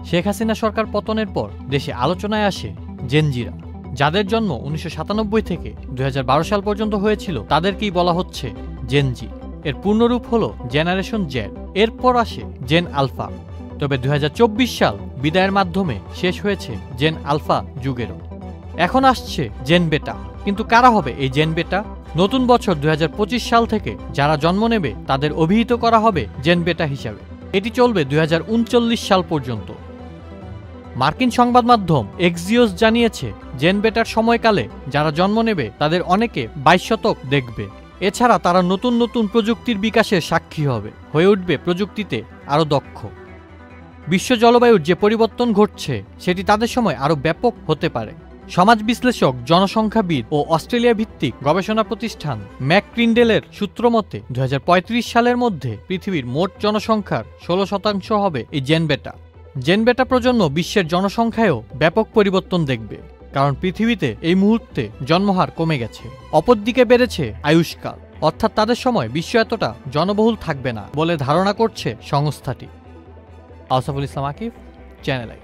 শেখ হাসিনা সরকার পতনের পর দেশে আলোচনায় আসে জেনজিরা, যাদের জন্ম 1997 থেকে 2012 সাল পর্যন্ত হয়েছিল তাদেরকেই বলা হচ্ছে জেনজি। এর পূর্ণরূপ হল জেনারেশন জেড। এরপর আসে জেন আলফা। তবে 2024 সাল বিদায়ের মাধ্যমে শেষ হয়েছে জেন আলফা যুগেরও। এখন আসছে জেন বেটা। কিন্তু কারা হবে এই জেন বেটা? নতুন বছর 2025 সাল থেকে যারা জন্ম নেবে তাদের অভিহিত করা হবে জেন বেটা হিসাবে। এটি চলবে 2039 সাল পর্যন্ত। মার্কিন সংবাদ মাধ্যম এক্সিওস জানিয়েছে জেন বেটার সময়কালে যারা জন্ম নেবে তাদের অনেকে 22 শতক দেখবে। এছাড়া তারা নতুন নতুন প্রযুক্তির বিকাশের সাক্ষী হবে, হয়ে উঠবে প্রযুক্তিতে আরও দক্ষ। বিশ্ব জলবায়ুর যে পরিবর্তন ঘটছে সেটি তাদের সময় আরও ব্যাপক হতে পারে। সমাজ বিশ্লেষক, জনসংখ্যাবিদ ও অস্ট্রেলিয়া ভিত্তিক গবেষণা প্রতিষ্ঠান ম্যাকক্রিন্ডেলের সূত্র মতে 2035 সালের মধ্যে পৃথিবীর মোট জনসংখ্যার 16% হবে এই জেন বেটা। জেন বেটা প্রজন্ম বিশ্বের জনসংখ্যায়ও ব্যাপক পরিবর্তন দেখবে, কারণ পৃথিবীতে এই মুহূর্তে জন্মহার কমে গেছে। অপরদিকে বেড়েছে আয়ুষ্কাল, অর্থাৎ তাদের সময় বিশ্ব এতটা জনবহুল থাকবে না বলে ধারণা করছে সংস্থাটি। আউসাফুল ইসলাম আকিব, চ্যানেল আই।